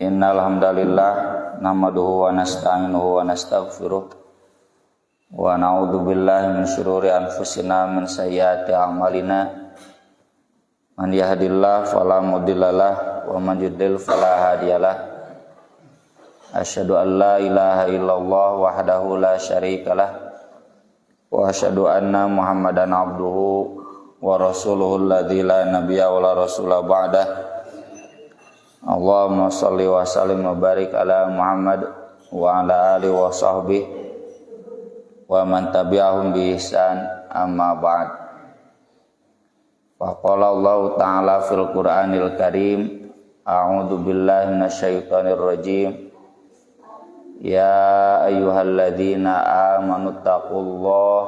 Innal hamdalillah nahmaduhu wa nasta'inuhu wa nastaghfiruh wa na'udzu billahi min syururi anfusina min sayyiati a'malina. Man yahdihillahu fala mudhillalah wa man yudlil fala hadiyalah. Asyhadu an la ilaha illallah wahdahu la syarikalah wa asyhadu anna Muhammadan abduhu wa rasuluhul ladzi la nabiyya wa la rasula ba'dah. Allahumma shalli wa sallim wa barik ala Muhammad wa ala alihi wa sahbihi wa man tabi'ahum bi ihsan amma ba'd. Faqala Allah ta'ala fil Qur'anil Karim, a'udzu billahi minasyaitonir rajim. Ya ayyuhalladzina amanu taqullaha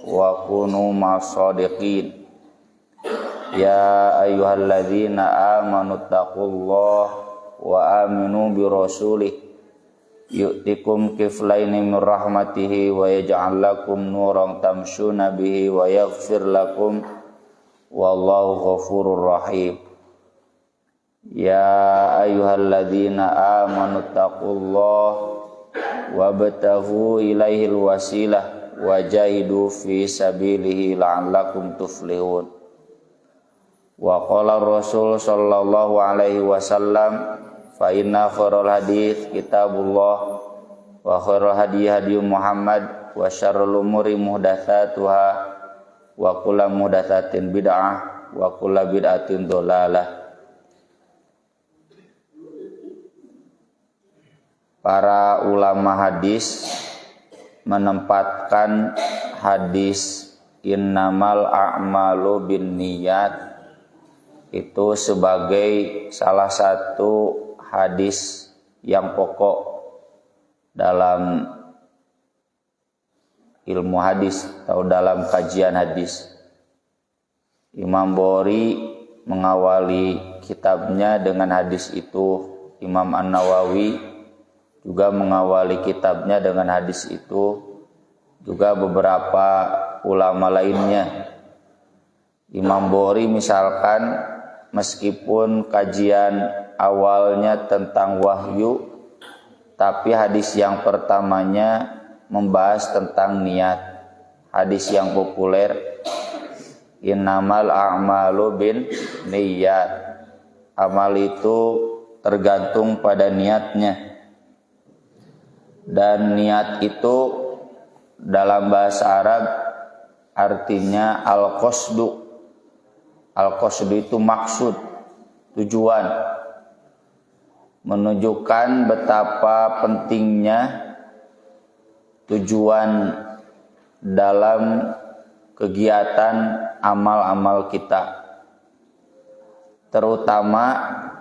wa kunu ma'as-shadiqin. Ya ayyuhalladzina amanu taqullaha wa aminu bi rasulih yu'tikum kiflaini min rahmatihi wa yaj'al lakum nuran tamshuna bihi wa yaghfir lakum wallahu ghafurur rahim. Ya ayyuhalladzina amanu taqullaha wabtaghu ilaihil wasilah wajahidu fi sabilihi la'allakum tuflihun. Wa qala Rasul sallallahu alaihi wasallam, fa inna khairal hadits kitabullah wa khairal hadi Muhammad wa syarrul umuri muhdatsatuha wa kullu muhdatsatin bid'ah wa kullu bid'atin dhalalah. Para ulama hadis menempatkan hadis innamal a'malu binniyat itu sebagai salah satu hadis yang pokok dalam ilmu hadis atau dalam kajian hadis. Imam Bukhari mengawali kitabnya dengan hadis itu. Imam An-Nawawi juga mengawali kitabnya dengan hadis itu. Juga beberapa ulama lainnya. Imam Bukhari misalkan, meskipun kajian awalnya tentang wahyu, tapi hadis yang pertamanya membahas tentang niat. Hadis yang populer, innamal a'malu bin niyyat. Amal itu tergantung pada niatnya. Dan niat itu dalam bahasa Arab artinya al-qasdu. Al-qasdu itu maksud, tujuan, menunjukkan betapa pentingnya tujuan dalam kegiatan amal-amal kita, terutama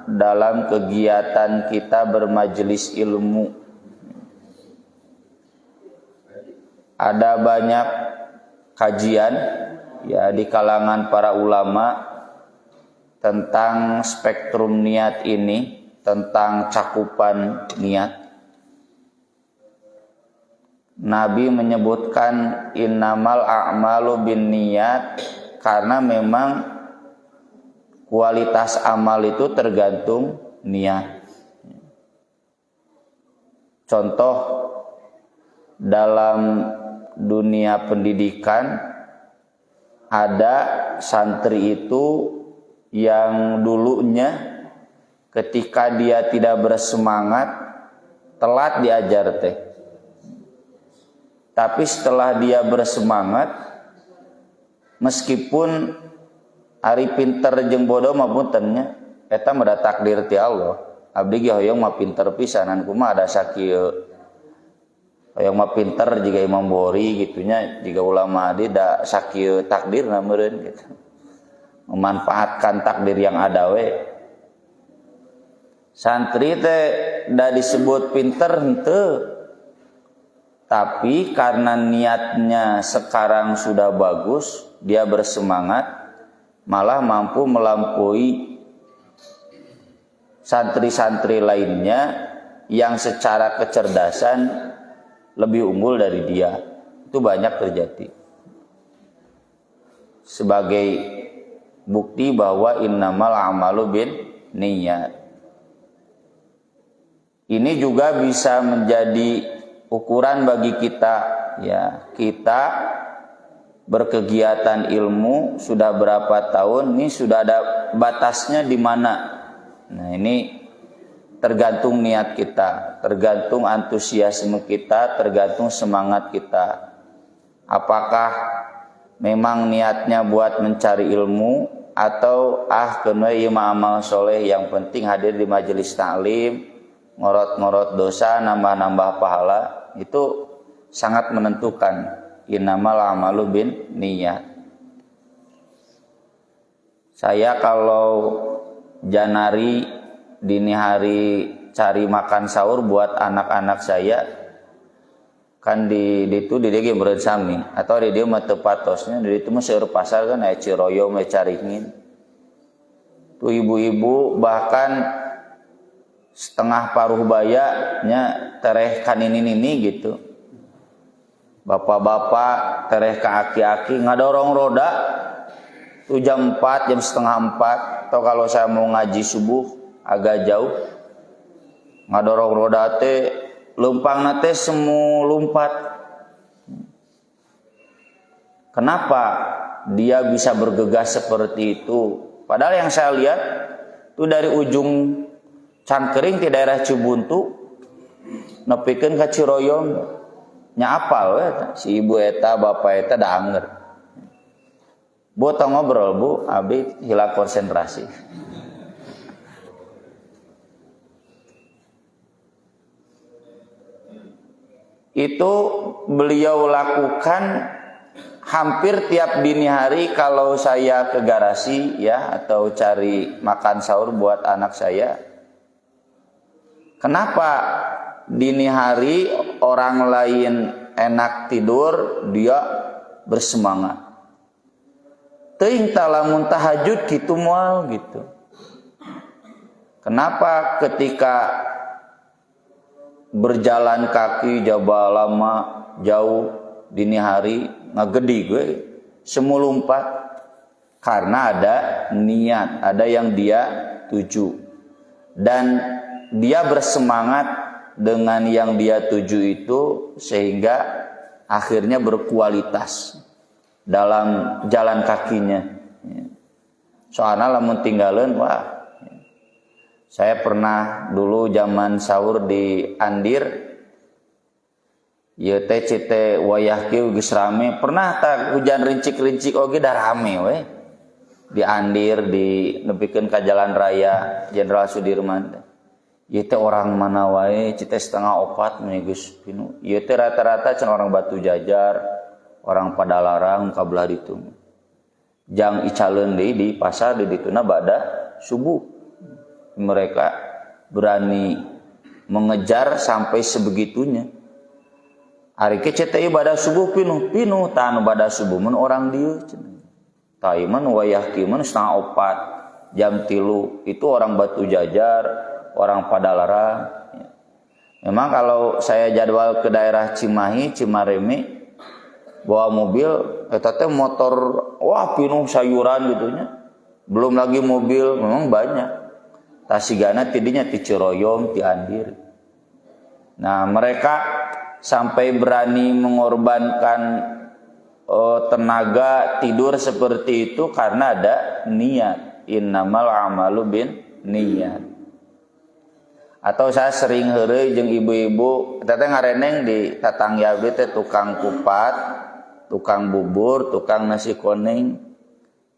dalam kegiatan kita bermajelis ilmu. Ada banyak kajian ya di kalangan para ulama tentang spektrum niat ini, tentang cakupan niat. Nabi menyebutkan innamal a'malu binniyat karena memang kualitas amal itu tergantung niat. Contoh dalam dunia pendidikan, ada santri itu yang dulunya ketika dia tidak bersemangat telat diajar teh. Tapi setelah dia bersemangat, meskipun ari pinter jeung bodoh mah puntennya eta mah takdir ti Allah. Abdi ge hoyong mah pinter pisanan kumaha ada sakieu. Hoyong mah pinter jiga Imam Bukhari gitunya, jiga ulama di da sakieu takdirna meureun gitu. Memanfaatkan takdir yang ada we. Santri teh da disebut pinter henteu, tapi karena niatnya sekarang sudah bagus, dia bersemangat, malah mampu melampaui santri-santri lainnya yang secara kecerdasan lebih unggul dari dia. Itu banyak terjadi. Sebagai bukti bahwa innamal a'malu bin niyyat. Ini juga bisa menjadi ukuran bagi kita, ya. Kita berkegiatan ilmu sudah berapa tahun, ini sudah ada batasnya di mana. Nah, ini tergantung niat kita, tergantung antusiasme kita, tergantung semangat kita. Apakah memang niatnya buat mencari ilmu, atau kena ima amal soleh, yang penting hadir di majelis taklim, ngorot-ngorot dosa, nambah-nambah pahala. Itu sangat menentukan. Innamal amalu bin niyat. Saya kalau Janari dini hari cari makan sahur buat anak-anak saya, kan di itu di dia bersami, atau di dia mah tepatosnya di itu mah seueur pasar kan aya ciroyom caringin. Tuh ibu-ibu bahkan setengah paruh bayanya tereh kan ini gitu. Bapak-bapak tereh ke aki-aki ngadorong roda tuh jam 4, jam setengah 4, atau kalau saya mau ngaji subuh agak jauh, ngadorong roda teh lempang nate semu lumpat. Kenapa dia bisa bergegas seperti itu? Padahal yang saya lihat itu dari ujung Cangkering di daerah Cibuntu nepikeun ka Ciroyom. Nya apal we si ibu eta bapak eta da anger. Bu tong ngobrol bu, abi hilang konsentrasi. Itu beliau lakukan hampir tiap dini hari kalau saya ke garasi ya, atau cari makan sahur buat anak saya. Kenapa dini hari orang lain enak tidur, dia bersemangat. Teuing talamun tahajud kitu moal gitu. Kenapa ketika berjalan kaki jaba lama jauh dini hari ngagedi gue semulumpat? Karena ada niat, ada yang dia tuju, dan dia bersemangat dengan yang dia tuju itu, sehingga akhirnya berkualitas dalam jalan kakinya. Soalnya lamun tinggalin, wah, saya pernah dulu zaman sahur di Andir, ya teh cite wayah kieu geus rame. Pernah tak hujan rincik-rincik oge dah rame we. Di Andir, di nepikeun ka jalan raya Jenderal Sudirman. Ieu teh orang mana wae, cite setengah 4 nya geus pinu. Ieu teh rata-rata can orang Batu Jajar, orang Padalarang kabelah ditu. Jang icaleun deui di pasar di dituna bada subuh. Mereka berani mengejar sampai sebegitunya. Ari ke cete ibadah subuh pinuh tanu ibadah subuh mun orang dieu cenah. Taiman wayah kieu mun setengah 4, jam 3 itu orang Batu Jajar, orang Padalarang. Memang kalau saya jadwal ke daerah Cimahi, Cimareme, bawa mobil, eta teh motor wah pinuh sayuran gitunya. Belum lagi mobil memang banyak. Tasigana tidinya ti Ciroyom, ti Andir. Nah, mereka sampai berani mengorbankan tenaga tidur seperti itu karena ada niat. Innamal amalu bin niat. Atau saya sering heureuy jeung ibu-ibu, eta teh ngareneng di tatangya abdi teh tukang kupat, tukang bubur, tukang nasi kuning.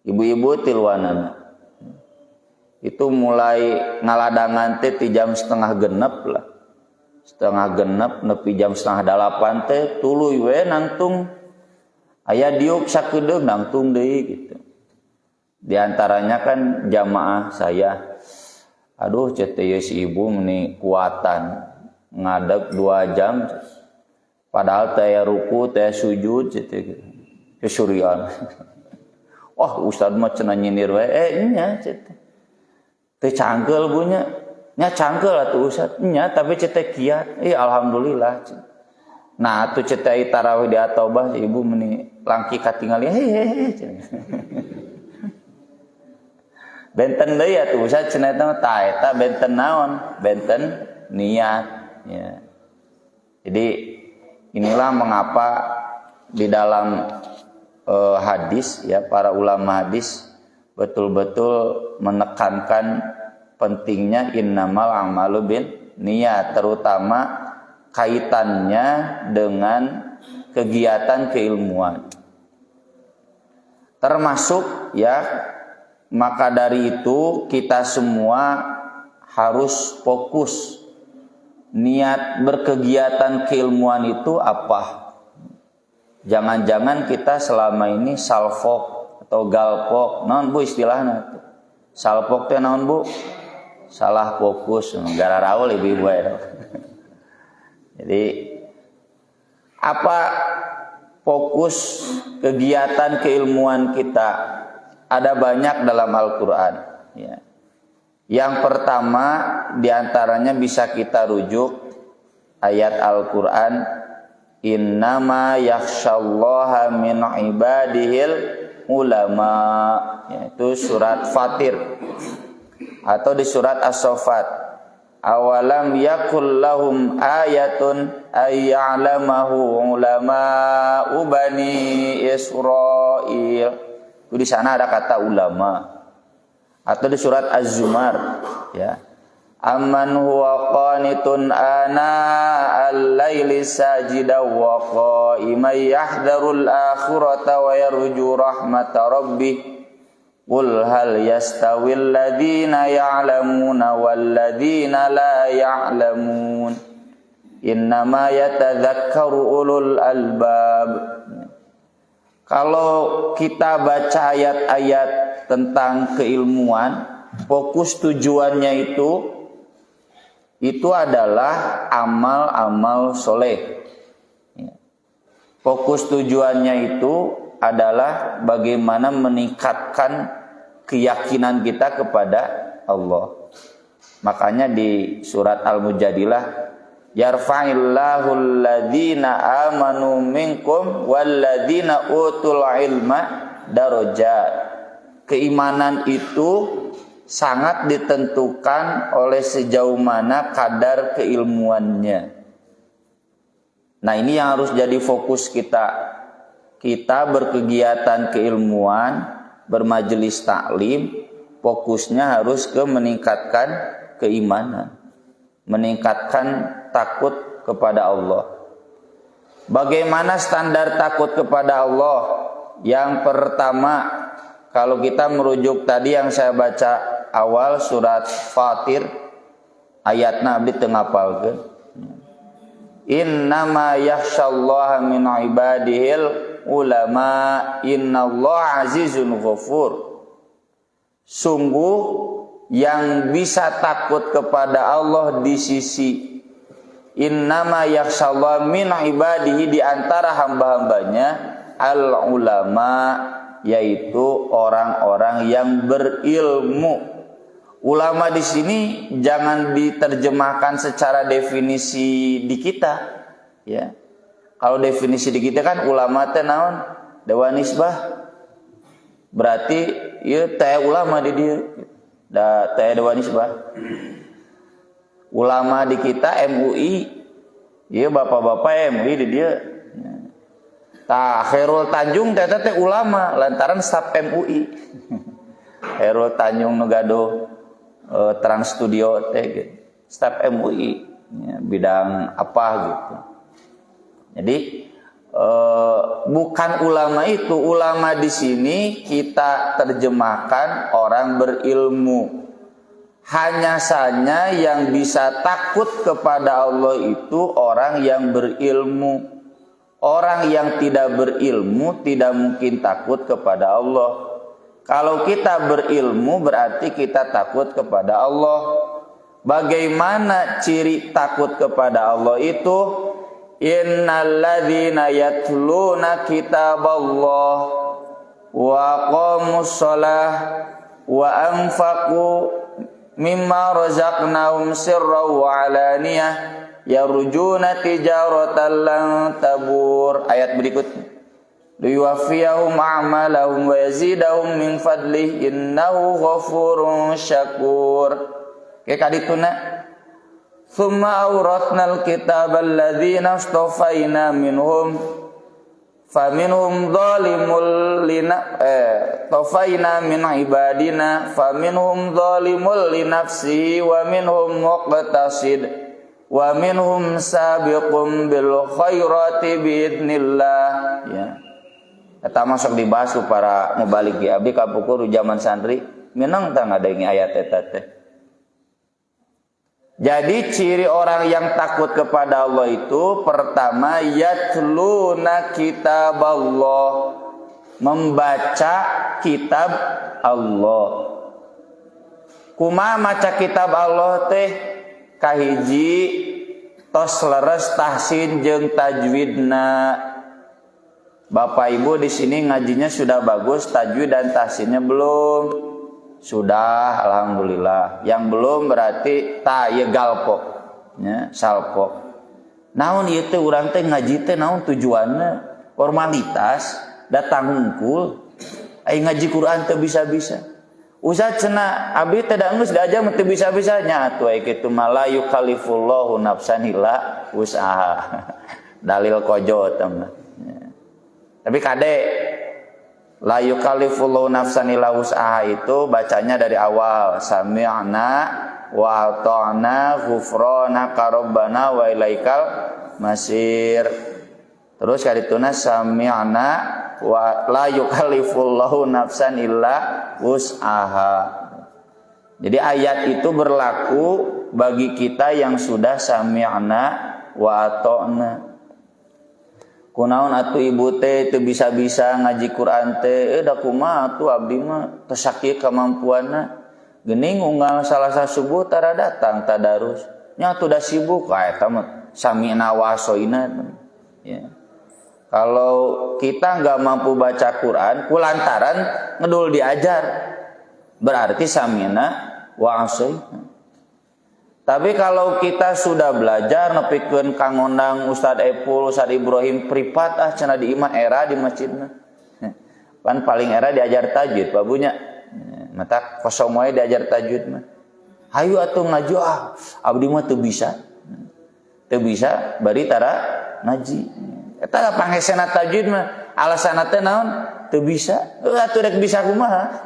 Ibu-ibu tiluanana. Itu mulai ngaladangan teh ti jam 6:30 lah. 7:30 nepi jam 7:30 teh tuluy we nangtung. Aya diuk sakedeung nangtung deui gitu. Di antaranya kan jamaah saya. Aduh cete si ibu meni kuatan ngadeg 2 jam. Padahal teh ruku teh sujud cete kesurian. Wah ustad mah cenah nyindir we nya cete. Teh cangkel bunya. Nya cangkel atuh ustad. Nya tapi cete kiat. Alhamdulillah. Nah atuh cete tarawih di Atobah ibu meni langki katingali hehehe. Benten deui atuh ustad cenah tah eta benten naon? Benten niat ya. Jadi inilah mengapa di dalam hadis ya, para ulama hadis betul-betul menekankan pentingnya innamal a'malu bin niat, terutama kaitannya dengan kegiatan keilmuan. Termasuk ya, maka dari itu kita semua harus fokus niat berkegiatan keilmuan itu apa. Jangan-jangan kita selama ini salfok atau galpok, naon Bu istilahnya? Salpok teh naon Bu? Salah fokus, gara raul ibu-ibu ya. Jadi apa fokus kegiatan keilmuan kita? Ada banyak dalam Al-Qur'an ya. Yang pertama diantaranya bisa kita rujuk ayat Al-Quran, innama yakhsyallaha min ibadihil ulama, yaitu surat Fatir atau di surat As-Saffat, awalam yakul lahum ayatun ayya'lamahu ulama'u bani Israil. Itu di sana ada kata ulama. Atau di surat Az-Zumar ya, amman huwa qanitun ana al-laili sajidan wa qa'iman yahdharul akhirata wa yarju rahmata rabbih qul hal yastawil ladzina ya'lamuna wal ladzina la ya'lamun innama yatadzakkaru ulul albab. Kalau kita baca ayat-ayat tentang keilmuan, fokus tujuannya itu adalah amal-amal soleh. Fokus tujuannya itu adalah bagaimana meningkatkan keyakinan kita kepada Allah. Makanya di surat Al-Mujadilah, yarfa'illahu alladhina amanu minkum walladhina utul ilma darajat. Keimanan itu sangat ditentukan oleh sejauh mana kadar keilmuannya. Nah, ini yang harus jadi fokus kita. Kita berkegiatan keilmuan, bermajelis taklim, fokusnya harus ke meningkatkan keimanan, meningkatkan takut kepada Allah. Bagaimana standar takut kepada Allah? Yang pertama, kalau kita merujuk tadi yang saya baca awal surat Fatir, ayatna abdi teu ngapalkeun. Innama yakhsyallaha min ibadihil ulama innallaha azizun ghafur. Sungguh yang bisa takut kepada Allah di sisi innama yakhsyallaha min ibadihi, di antara hamba-hambanya al ulama, yaitu orang-orang yang berilmu. Ulama di sini jangan diterjemahkan secara definisi di kita, ya. Kalau definisi di kita kan ulama teh naon? Dewa nisbah. Berarti ieu teh ulama di dieu. Da teh dewa nisbah. Ulama di kita MUI. Ieu bapak-bapak MUI di dieu. Tah Khairul Tanjung teh ulama lantaran staf MUI. Khairul Tanjung Nugado Trans Studio teh gitu. Staf MUI ya, bidang apa gitu. Jadi bukan ulama itu. Ulama di sini kita terjemahkan orang berilmu. Hanya saja yang bisa takut kepada Allah itu orang yang berilmu. Orang yang tidak berilmu tidak mungkin takut kepada Allah. Kalau kita berilmu berarti kita takut kepada Allah. Bagaimana ciri takut kepada Allah itu? Innalladzina yatluna kitaballah wa aqamus shalah wa anfaqu mimma razaqnahum sirran wa alaniyah yarjuna tijaratan lan tabur. Ayat berikutnya, liyuwaffiyahum a'malahum wa yazidahum min fadlih innahu ghafurun syakur. Kayak kadituna Thumma awratnal kitabal ladzina istafaina minhum faminhum zalimul tafaina min ibadina faminhum zalimul li nafsihi wa minhum muqtasid wa minhum sabiqum bil khairati biidznillah. Ya. Eta masuk dibahas ku para mubalik ya abdi kapukur zaman santri minang tang ada ini ayat eta teh. Jadi ciri orang yang takut kepada Allah itu pertama yatluna kitab Allah, membaca kitab Allah. Kumaha maca kitab Allah teh kahiji tos leres tahsin jeung tajwidna. Bapak Ibu di sini ngajinya sudah bagus, tajwid dan tahsinnya belum? Sudah, alhamdulillah. Yang belum berarti ya galpok, ya, salpok. Naon ieu teh urang teh ngaji teh naon tujuanna? Formalitas, datang hungkul. Ai ngaji Quran teh bisa-bisa. Usah cenah abdi teh da geus diajar teh bisa-bisa nya atuh ai kitu mah la yukallifullahu nafsan illa wus'aha. Dalil kojo teh. Tapi kade la yukallifullahu nafsan illa wus'aha itu bacanya dari awal sami'na wa ata'na ghufranaka rabbana wa ilaikal masir. Terus kadituna sami'na wa la yukallifullahu nafsan illa wus'aha. Jadi ayat itu berlaku bagi kita yang sudah sami'na wa ata'na. Kunaon atuh ibu teh teu bisa-bisa ngaji Quran teh da kumaha atuh abdi mah teu sakieu kamampuanna geuning unggal salasa subuh tara datang tadarus nya atuh da sibuk ka eta mah sami'na wa asoina ya. Kalau kita enggak mampu baca Quran kulantaran ngedul diajar berarti sami'na wa asoina. Tapi kalau kita sudah belajar nepikeun Kang Ondang, Ustaz Epul, Ustaz Ibrahim pripat cenah di imah era di masjidna. Kan paling era diajar tajwid babunya. Mata kosong wae diajar tajwid mah. Hayu atuh ngaji abdi mah teu bisa. Teu bisa bari tara ngaji. Eta pangesena tajwid mah alasanna teh naon? Teu bisa. Atuh rek bisa kumaha?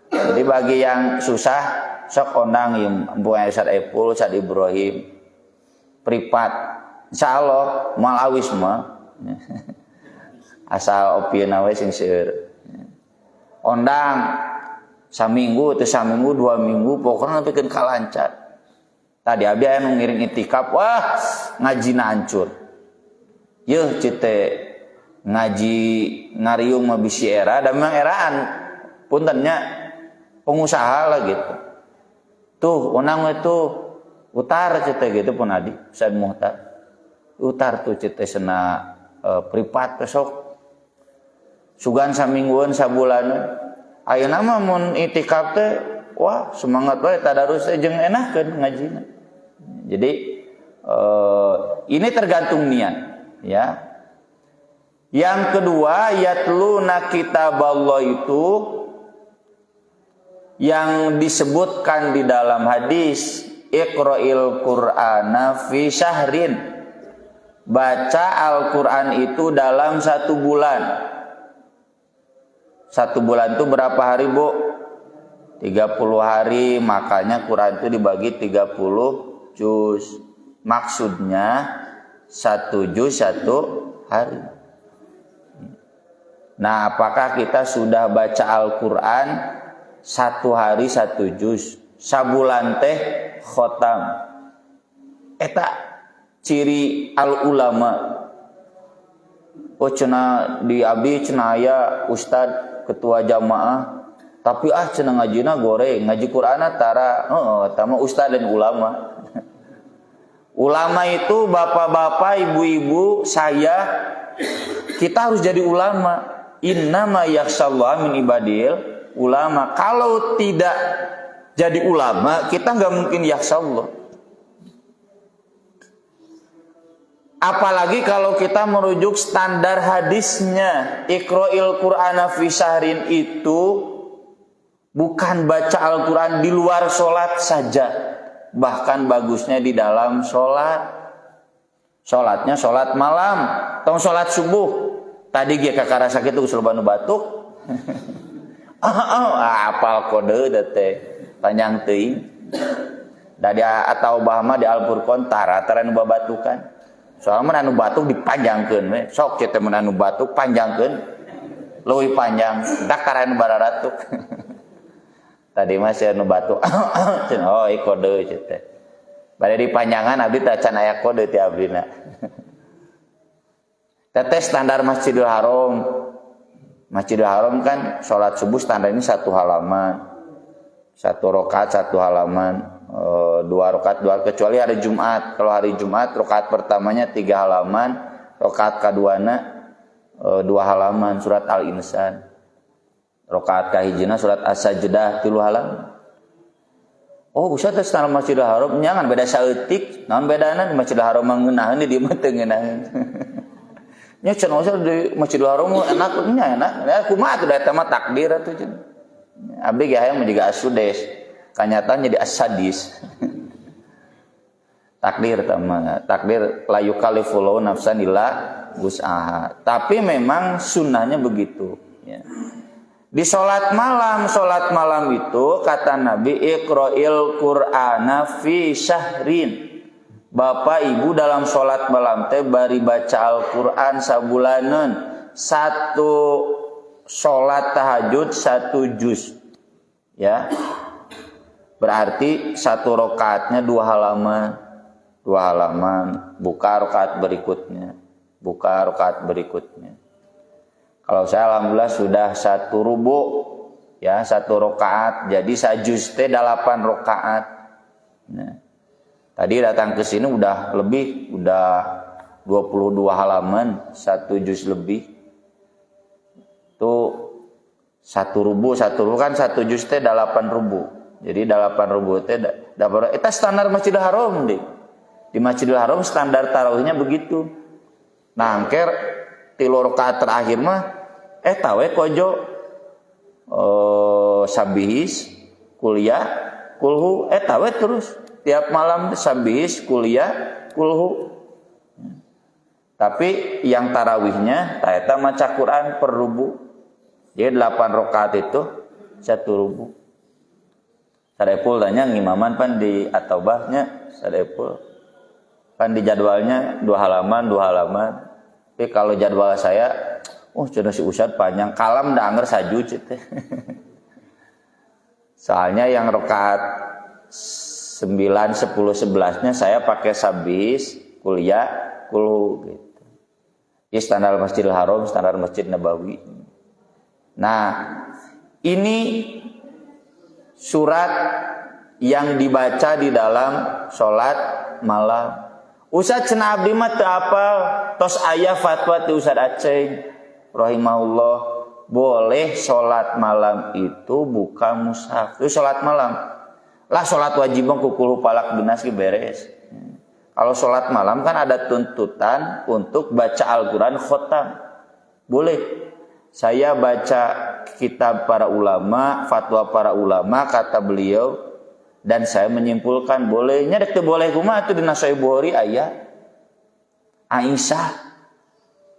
Jadi bagi yang susah sok ondang yang empunya Ustaz Epul, Ustaz Ibrahim pripat insyaallah moal awis mah asal opieuna we sing seueur ondang saminggu teu saminggu 2 minggu pokokna pikeun kalancar tadi abdi aya nu ngiring itikaf wah ngajina hancur yeuh cite ngaji ngariung mah bisi era da memang eraan puntennya pengusaha lah gitu. Tuh, onang itu utar cete gitu pun adi, Ustaz Muhtar. Utar tuh cete sena privat besok. Sugan samingguan sabulanan. Ayeuna mah mun itikaf teh wah semangat wae tadarus jeung enahkeun ngajina. Jadi ini tergantung niat, ya. Yang kedua, yatluna kitaballah itu yang disebutkan di dalam hadis Iqra'il Qur'ana fi syahrin, baca Al-Quran itu dalam 1 bulan. 1 bulan itu berapa hari Bu? 30 hari, makanya Quran itu dibagi 30 juz. Maksudnya 1 juz 1 hari. Nah, apakah kita sudah baca Al-Quran 1 hari 1 juz, sabulan teh khotam? Eta ciri al ulama. Oh cenah di abdi cenah aya ustad ketua jamaah, tapi cenah ngajina goreng, ngaji Qur'ana tara eta mah ustad dan ulama. Ulama itu bapak-bapak, ibu-ibu, saya, kita harus jadi ulama. Innama yakhshallaha min ibadil ulama. Kalau tidak jadi ulama, kita nggak mungkin yakhshallah. Apalagi kalau kita merujuk standar hadisnya, Iqra'il Qur'ana fi syahrin itu bukan baca Al-Quran di luar sholat saja. bahkan bagusnya di dalam sholatnya sholat malam, tong sholat subuh. Tadi ge kakarasa kitu usul banu batuk. Apal kode teh panjang teuing. Dari atau bahama di Al-Furqan tara-tara nu babatukan. Soalnya anu batuk dipanjangkeun we. Sok kitu mun anu batuk panjangkeun. Leuwih panjang, dak tara nu bararatuk. Tadi mah anu batuk. Oh, ieu kode teh. Bade dipanjangan abdi teh can aya kode ti abdina. Teteh standar Masjidil Haram. Masjidil Haram kan sholat subuh standar ini 1 halaman. 1 rakaat 1 halaman. 2 rakaat 2 kecuali hari Jumat. Kalau hari Jumat rakaat pertamanya 3 halaman, rakaat kaduana 2 halaman surat Al-Insan. Rakaat kahijina surat As-Sajdah 3 halaman. Oh, usah teh standar Masjidil Haram nyangan beda saeutik, naon bedana di Masjidil Haram ngeunaheun di dieu teu ngeunaheun. Nya cenah di Masjidil Haram enak. Ya kumaha atuh eta mah takdir atuh cenah. Abdi ge hayang menjaga as-sudes. Kanyataan jadi as-sadis. Takdir tamang. Takdir la yukallifu nafsan illa wus'aha. Tapi memang sunnahnya begitu, ya. Di sholat malam itu kata Nabi iqra'il Qur'ana fi syahrin. Bapak ibu dalam sholat malam teh bari baca Al-Qur'an sabulaneun. 1 sholat tahajud 1 juz. Ya. Berarti 1 rakaatnya 2 halaman. 2 halaman, buka rakaat berikutnya. Kalau saya alhamdulillah sudah 1 rubu, ya 1 rakaat, jadi sajuz teh 8 rakaat. Nah, tadi datang ke sini udah 22 halaman, 1 juz lebih. Tuh 1 rubu kan 1 juz teh 8 rubu. Jadi 8 rubu teh eta standar Masjidil Haram deh. Di Masjidil Haram standar tarawihnya begitu. Nah, angker 3 rakaat terakhir mah eta we kojo sabihis kuliah kulhu eta we terus tiap malam sabihis kuliah kulhu. Tapi yang tarawihnya eta maca Quran per rubu. Jadi 8 rakaat itu 1 rubu. Sadepul tanya ngimaman pan di atobahnya sadepul. Pan di jadwalnya 2 halaman. Tapi kalau jadwal saya, cenah si Ustad panjang, kalam da anger sajud teh. Soalnya yang rakaat 9, 10, 11-nya saya pakai sabis, kuliah, kulhu gitu. Ini standar Masjidil Haram, standar Masjid Nabawi. Nah, ini surat yang dibaca di dalam sholat malam. Ustaz cenah abdi mah teu apal, tos aya fatwa ti Ustaz Aceng rahimahullah, boleh sholat malam itu buka mushaf. Itu sholat malam. Lah sholat wajib mah kukul palak dinas ge beres. Kalau sholat malam kan ada tuntutan untuk baca Al-Qur'an khotam. Boleh. Saya baca kitab para ulama, fatwa para ulama, kata beliau, dan saya menyimpulkan bolehnya dek teu boleh kumaha atuh dina Sahih Bukhari aya Aisyah,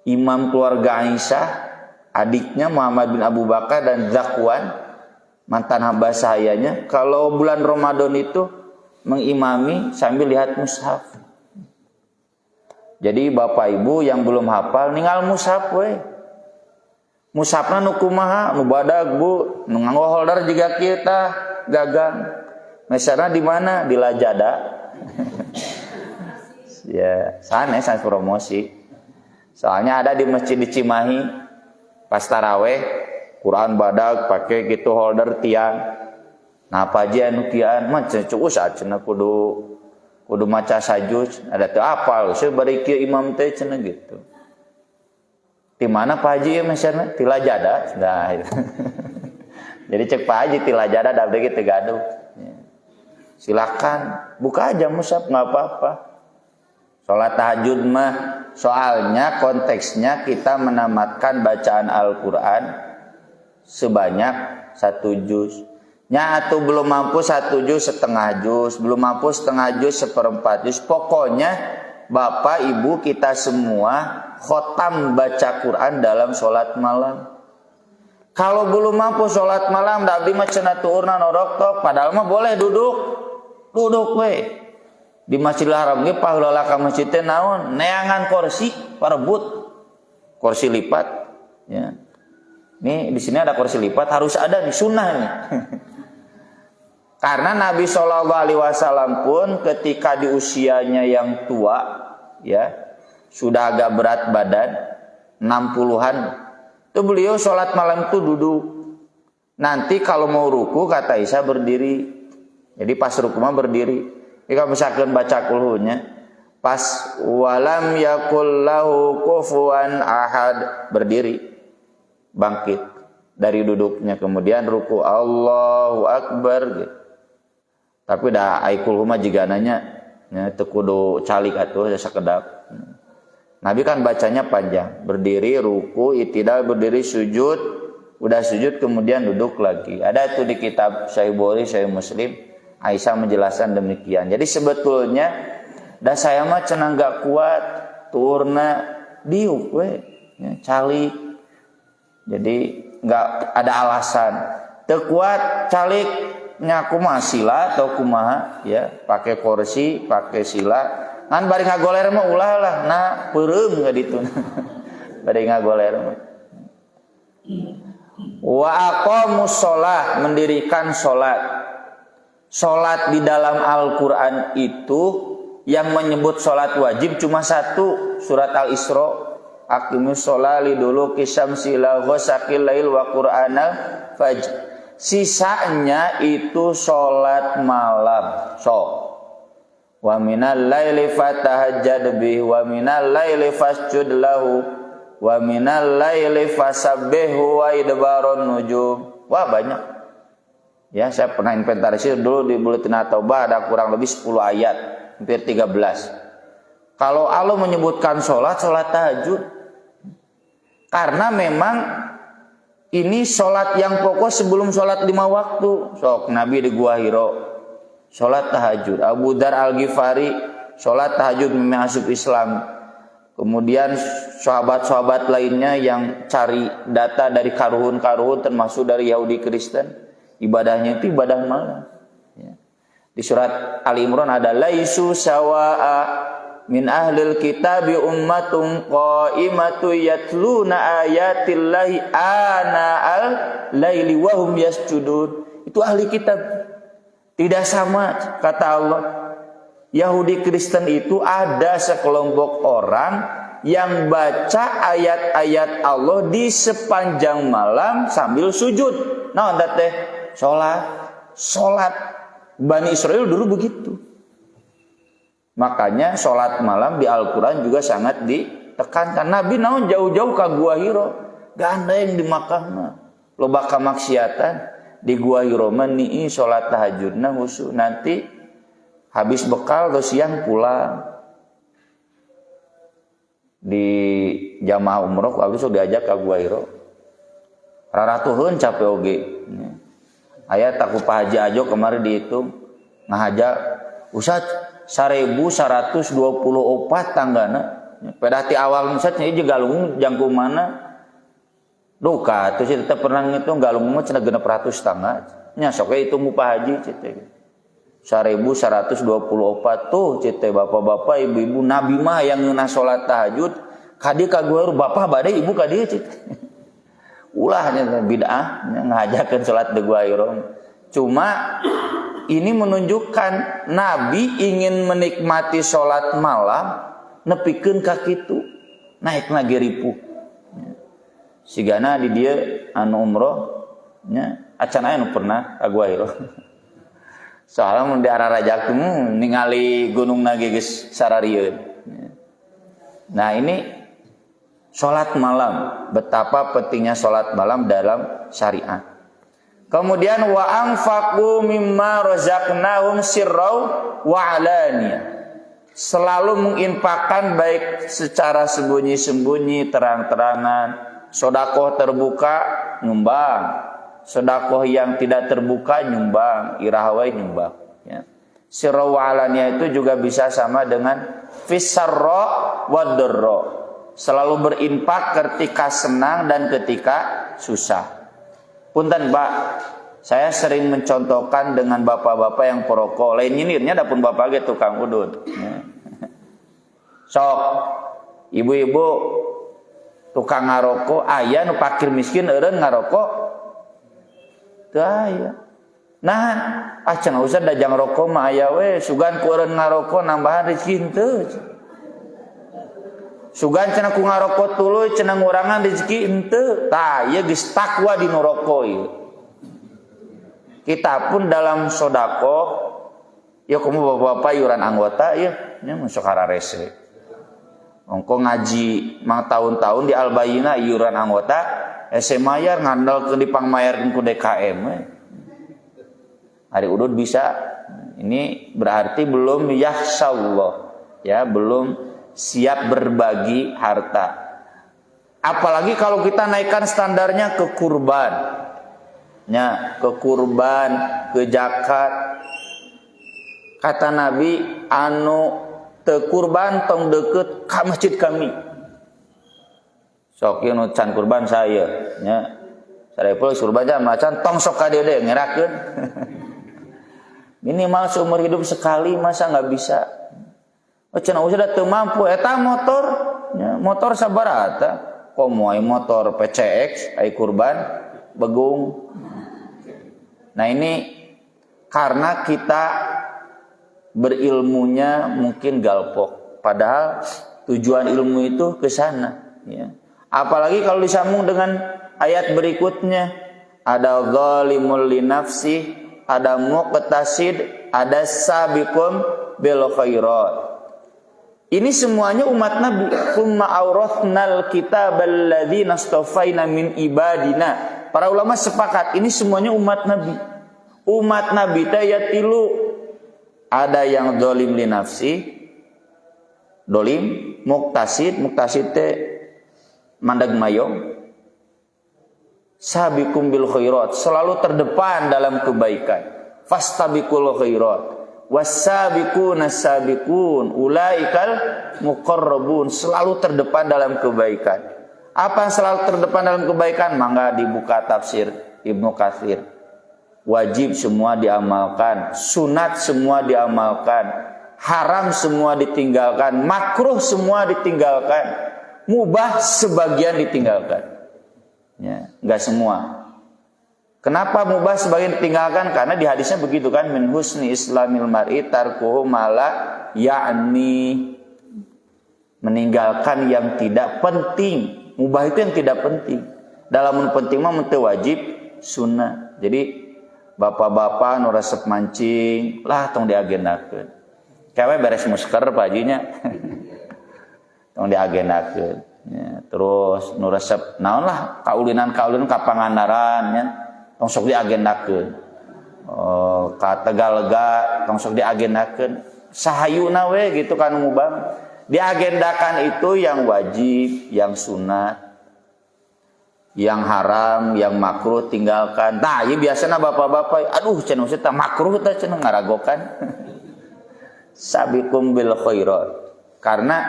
imam keluarga Aisyah, adiknya Muhammad bin Abu Bakar dan Zakwan, mantan hamba sahayanya, kalau bulan Ramadan itu mengimami sambil lihat mushaf. Jadi bapak ibu yang belum hafal ningal mushaf we. Mushafna nu kumaha, nu badag bu, nu nganggo holder juga kita gagang. Mesarna di mana? Di Lajada. Ya, sanes promosi. Soalnya ada di masjid di Cimahi pas taraweh, Quran badag pakai gitu holder tiang. Nah, pajian nu kian mah cukup saat cenah kudu maca sajud, ada teu apal, saya bari kieu imam teh cenah gitu. Di mana Pak Haji ya mesarna? Di Lajada. Nah, jadi cek Pak Haji di Lajada da abdi teu gaduh. Silakan buka aja mushaf nggak apa-apa. Sholat tahajud mah soalnya konteksnya kita menamatkan bacaan Al-Quran sebanyak 1 juz. nya atuh belum mampu 1 juz setengah juz, belum mampu setengah juz 1/4 juz. Pokoknya Bapak Ibu kita semua khotam baca Quran dalam sholat malam. Kalau belum mampu sholat malam, abdi mah cenah tuurna norok tok, padahal mah boleh duduk we. Di Masjidil Haram ge paheula ka masjid teh naon? Neangan kursi parebut. Kursi lipat ya. Nih di sini ada kursi lipat, harus ada nih, sunnah nih. Karena Nabi Shallallahu Alaihi Wasallam pun ketika di usianya yang tua, ya sudah agak berat badan, 60-an, itu beliau sholat malam itu duduk. Nanti kalau mau ruku kata Isa berdiri. Jadi pas ruku mah berdiri. Jika misalkan baca kulhunya, pas walam yakul lahu kufuwan ahad, berdiri, bangkit dari duduknya, kemudian ruku Allahu Akbar gitu. Tapi dah aikul huma jiga nanya nya teu kudu calik atuh sakedap. Nabi kan bacanya panjang, berdiri, ruku, itidal, berdiri, sujud, udah sujud kemudian duduk lagi. Ada itu di kitab Sahih Bukhari, Sahih Muslim, Aisyah menjelaskan demikian. Jadi sebetulnya dah saya mah cenah enggak kuat, turna diuk we, ya, calik. Jadi enggak ada alasan. Teu kuat calik nya kumaha sila atau kumaha ya, pakai kursi, pakai sila. Ngan bari ngagoler mah ulah lah, nah peureum ka ditu. Bari ngagoler mah. Wa aqamus shalah, mendirikan salat. Salat di dalam Al-Qur'an itu yang menyebut salat wajib cuma satu, surat Al-Isra. Aqimus shalah liduluki syamsi ila ghasaqil lail wa qur'anal fajr. Sisanya itu sholat malam. Wa minal laili fatahajjad bihi wa minal laili fasjud lahu wa minal laili fasabbihu wa idbaron nujum. Wah banyak. Ya, saya pernah inventarisir dulu di Buletin At-Taubah ada kurang lebih 10 ayat, hampir 13. Kalau Allah menyebutkan sholat tahajud. Karena memang ini sholat yang pokok sebelum sholat 5 waktu. Sok Nabi di Gua Hiro sholat tahajud. Abu Dar Al-Ghifari sholat tahajud masuk Islam. Kemudian sahabat-sahabat lainnya yang cari data dari karuhun-karuhun termasuk dari Yahudi Kristen, ibadahnya itu ibadah malam. Di surat Ali Imran ada laisu sawa'a min ahlil kitabi ummatun qa'imatu yatluna ayatillahi ana'al laili wa hum yasjudun. Itu ahli kitab. Tidak sama kata Allah. Yahudi Kristen itu ada sekelompok orang yang baca ayat-ayat Allah di sepanjang malam sambil sujud. Nah, teh salat Bani Israel dulu begitu. Makanya sholat malam di Al-Quran juga sangat ditekankan. Nabi naon jauh-jauh ke Gua Hiro, gak ada yang di Makkah. Loba kamaksiatan di Gua Hiro meni sholat tahajudna khusus. Nanti habis bekal terus siang pulang. Di jamaah umroh habis diajak ke Gua Hiro. Raratuhun capek oge. Aya taku Pak Haji Ajo kemarin dihitung ngahajak Ustaz 1124 tanggana. Pada ti awal misalnya ieu galung jangku mana? Duka atuh sih tetep pernah ngitung galung mah cenah 600 tangga. Nya sok we hitung Pak Haji cete. 1124 tuh cete bapak-bapak ibu-ibu Nabi mah yang ngeunah salat tahajud kadi ka gua bapak bade ibu ka dieu cete. Ulahnya bid'ah ngajakeun salat di Gua Hiro. Cuma ini menunjukkan Nabi ingin menikmati sholat malam nepikeun ka kitu naik lagi ripuh. Sigana di dia anu umroh nya acan aya nu pernah ka Gua Hiro. Soalnya mun di ararajakeun ningali gunungna ge geus sararieun. Nah, ini sholat malam, betapa pentingnya sholat malam dalam syariat. Kemudian wa anfaqu mimma razaqnahum sirrau wa alaniyah. Selalu menginfakkan baik secara sembunyi-sembunyi, terang-terangan, sedekah terbuka, nyumbang, sedekah yang tidak terbuka nyumbang, irahawai nyumbang, ya. Sirra wa alaniyah itu juga bisa sama dengan fisarra wa darra. Selalu berinfak ketika senang dan ketika susah. Punten, Pak, saya sering mencontohkan dengan bapak-bapak yang perokok. Lain nyinirnya dapun bapak ge tukang udut. Sok ibu-ibu tukang ngarokok, aya nu fakir miskin eureun ngarokok. Teu aya. Nah, cenah usah dajang rokok mah aya we, sugan ku eureun ngarokok nambahan rezeki henteu. Sugan cenah ku ngarokok tuluy cenah ngurangan rezeki henteu. Tah, ieu geus takwa dinu rokok ieu. Kita pun dalam sodako, ya kamu bapak-bapak iuran anggota, ya masuk hararese. Ongko ngaji mang tahun-tahun di Albayina iuran anggota, mayar ngandal ke dipang mayarkeun ku DKM. Hari udud bisa. Ini berarti belum yahsyallah, ya belum siap berbagi harta. Apalagi kalau kita naikkan standarnya ke kurban. Ya, ke kurban, ke zakat. Kata Nabi, anu teu kurban tong deukeut ka masjid kami. Sok ieu nu can kurban saya, nya. Sareupeuh kurban jam macan tong sok ka dieu deui ngerakeun. Minimal seumur hidup sekali, masa enggak bisa. Oh cenah usah teu mampu eta motor, nya, motor sabaraha? Komoy motor PCX ai kurban begung. Nah ini karena kita berilmunya mungkin galpok, padahal tujuan ilmu itu ke sana, ya. Apalagi kalau disambung dengan ayat berikutnya, ada zalimul linafsi, ada muqtasid, ada sabiqum bil khairat. Ini semuanya umat Nabi. Tsumma awrathnal kitabal ladzina astafaina min ibadina. Para ulama sepakat ini semuanya umat Nabi. Umat Nabi teh ya tilu. Ada yang zalim li nafsi, zalim, muqtasid teh mandeg mayong. Sabiqum bil khairat, selalu terdepan dalam kebaikan. Fastabiqul khairat. Was-sabiquna sabiqun ulaikal muqarrabun, selalu terdepan dalam kebaikan. Apa yang selalu terdepan dalam kebaikan? Mangga dibuka tafsir Ibnu Katsir. Wajib semua diamalkan, sunat semua diamalkan, haram semua ditinggalkan, makruh semua ditinggalkan, mubah sebagian ditinggalkan. Ya, enggak semua. Kenapa mubah sebagian ditinggalkan? Karena di hadisnya begitu kan, min husni islamil mar'i tarkuhu mala ya'ni, meninggalkan yang tidak penting. Mubah itu yang tidak penting. Dalam penting mah teu wajib, sunnah. Jadi bapak-bapak nu resep mancing lah tong diagendakeun. Kawe beres musker Pak Hajinya. Tong diagendakeun. Ya, terus nu resep naon lah kaulinan ka Pangandaran nya tong sok diagendakeun. Oh, ka Tegalega tong sok diagendakeun. Sahayuna we gitu kan mubah. Diagendakan itu yang wajib, yang sunat, yang haram, yang makruh tinggalkan. Nah, ieu biasana bapak-bapak, aduh cenah usah tah makruh tah cenah ngaragokan. Sabiqum bil khairat. Karena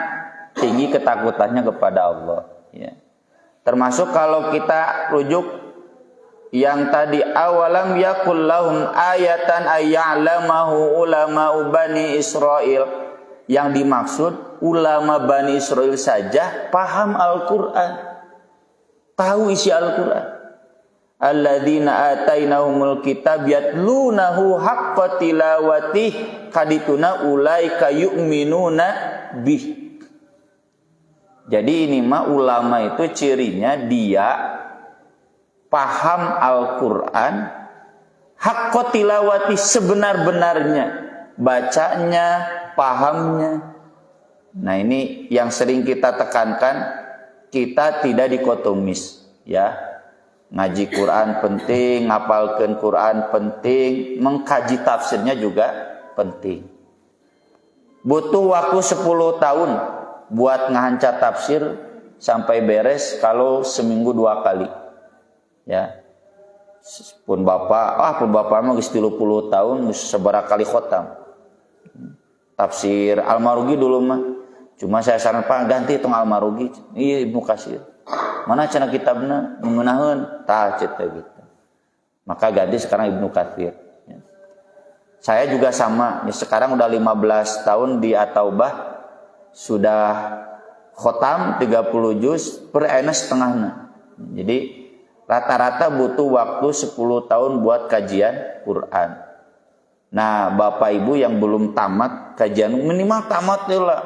tinggi ketakutannya kepada Allah, ya. Termasuk kalau kita rujuk yang tadi, awalam yakul lahum ayatan ayya'lamahu ulama'u bani Israil. Yang dimaksud ulama Bani Israel saja paham Al-Quran, tahu isi Al-Quran. Alladzina atainahumul kitab yatlunahu haqqa tilawatih kadituna ulaika yu'minuna bih. Jadi ini mah ulama itu cirinya dia paham Al-Quran haqqa tilawatih, sebenar-benarnya bacanya, pahamnya. Nah ini yang sering kita tekankan, kita tidak dikotomis, ya. Ngaji Quran penting, ngapalkeun Quran penting, mengkaji tafsirnya juga penting. Butuh waktu 10 tahun buat ngahanca tafsir sampai beres kalau seminggu 2 kali, ya. Pun bapak mah geus 30 tahun geus sabaraha kali khotam. Tafsir Al-Marugi dulu mah. Cuma saya saran Pak ganti tong Al-Marugi. Iya Ibnu Katsir. Mana cenah kitabna ngeunaheun tah cenah gitu. Maka ganti sekarang Ibnu Katsir. Saya juga sama, sekarang udah 15 tahun di At-Taubah sudah khotam 30 juz per ayeuna setengahna. Jadi rata-rata butuh waktu 10 tahun buat kajian Quran. Nah, Bapak Ibu yang belum tamat kajian minimal tamat lah.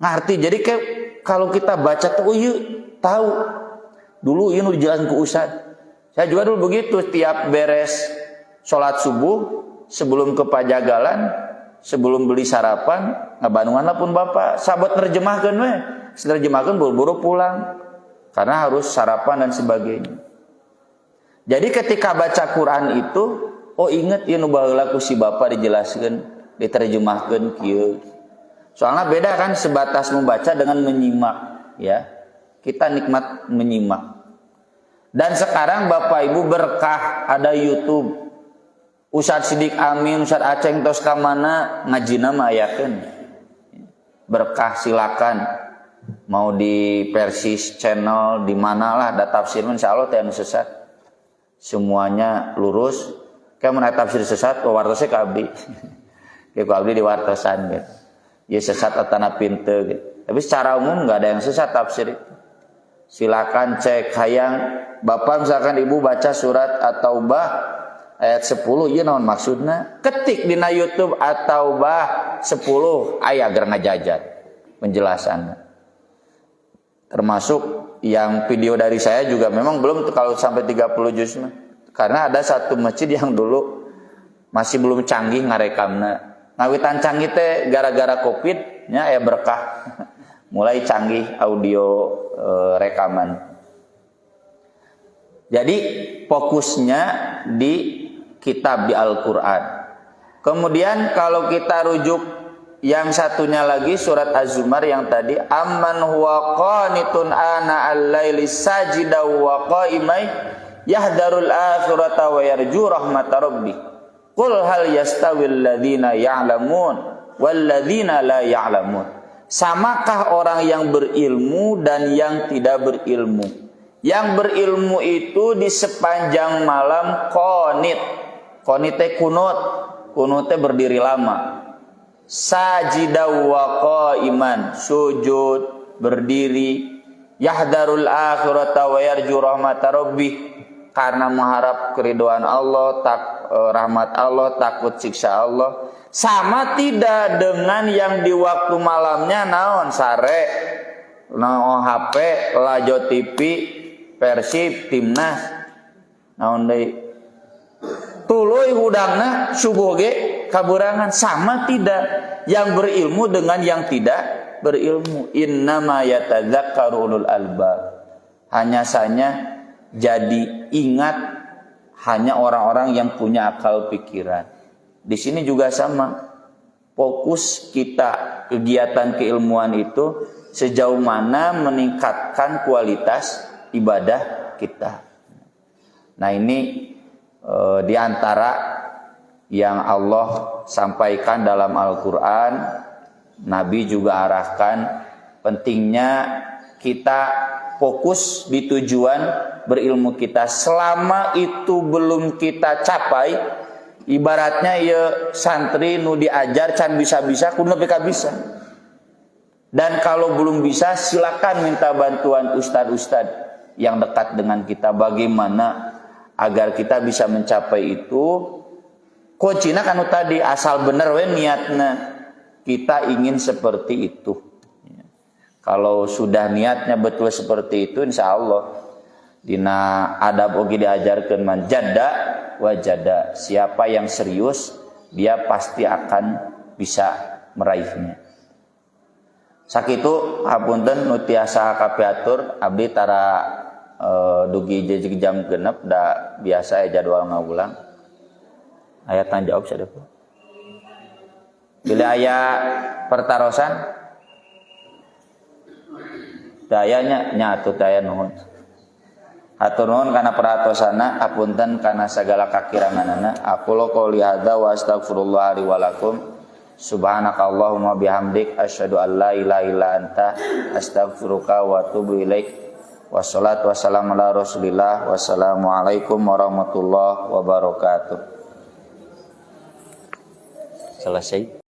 Ngerti. Jadi kayak kalau kita baca tuh tahu. Dulu ieu dijelaskan ku Ustaz. Saya juga dulu begitu, tiap beres sholat subuh, sebelum ke Pajagalan, sebelum beli sarapan, ngabanunganna pun Bapak sabot nerjemahkeun we. Nerjemahkeun buru-buru pulang. Karena harus sarapan dan sebagainya. Jadi ketika baca Quran itu, inget ieu nu baheula ku si Bapak dijelaskeun, diterjemahkeun kieu. Soalnya beda kan sebatas membaca dengan menyimak, ya. Kita nikmat menyimak. Dan sekarang Bapak Ibu berkah ada YouTube. Ustaz Sidik Amin, Ustaz Aceng tos ka mana ngajina mah ayakeun. Berkah silakan. Mau di Persis channel di manalah ada tafsir insyaallah teh anu sesat. Semuanya lurus. Kayak mun tafsir sesat wartosna ka abdi. Kayak abdi di wartosan gitu. Ya sesat atana pinteu gitu. Tapi secara umum enggak ada yang sesat tafsir itu. Silakan cek hayang Bapak misalkan Ibu baca surat At-Taubah ayat 10 ieu naon maksudna? Ketik dina YouTube At-Taubah 10 aya keur ngajajat penjelasannya. Termasuk yang video dari saya juga memang belum kalau sampai 30 juz mah. Karena ada satu masjid yang dulu masih belum canggih ngarekamna. Ngawitan canggih teh gara-gara Covid nya aya berkah. Mulai canggih audio rekaman. Jadi fokusnya di kitab di Al-Qur'an. Kemudian kalau kita rujuk yang satunya lagi surat Az-Zumar yang tadi amman huwa qanitun ana al-laili sajida wa qa'imai yahdarul akhirata wa yarju rahmata rabbi qul hal yastawil ladzina ya'lamun wal ladzina la ya'lamun. Samakah orang yang berilmu dan yang tidak berilmu? Yang berilmu itu di sepanjang malam qanit. Qanit teh kunut. Kunut teh berdiri lama. Sajida wa qaiman, sujud, berdiri. Yahdarul akhirata wa yarju rahmata rabbih, karena mengharap keridhaan Allah, rahmat Allah, takut siksa Allah. Sama tidak dengan yang di waktu malamnya naon sare, naon HP, Lajo TV, Persib, Timnas, naon deui. Tuluy hudangna subuh ge kaburangan. Sama tidak yang berilmu dengan yang tidak berilmu. Innama yatadzakkaru ulul albab. Hanya saja jadi ingat hanya orang-orang yang punya akal pikiran. Di sini juga sama. Fokus kita kegiatan keilmuan itu sejauh mana meningkatkan kualitas ibadah kita. Nah, ini di antara yang Allah sampaikan dalam Al-Qur'an, Nabi juga arahkan pentingnya kita fokus di tujuan berilmu kita. Selama itu belum kita capai, ibaratnya ya santri nu diajar can bisa-bisa kudu nepi ka bisa. Dan kalau belum bisa silakan minta bantuan ustad-ustad yang dekat dengan kita bagaimana agar kita bisa mencapai itu. Kuncina kan tadi asal bener we niatna kita ingin seperti itu. Kalau sudah niatnya betul seperti itu, insya Allah dina adab oge diajarkeun man jadda wajada. Siapa yang serius dia pasti akan bisa meraihnya. Sakitu hapunten nu tiasa kapiatur abdi tara dugi jejeg jam genep da biasa jadwal ngaulang. Aya tanya jawab sadepo. Bila aya pertarosan dayanya nyatu daya nuhun. Hatur nuhun kana paratosana, apunten kana sagala kakiranganana. Aqulu qouli hadza wa astaghfirullah li wa lakum. Subhanakallahumma bihamdik asyhadu an la ilaha illa anta astaghfiruka wa atubu ilaik. Wassalatu wassalamu ala Rasulillah. Wassalamualaikum warahmatullahi wabarakatuh. Selesai.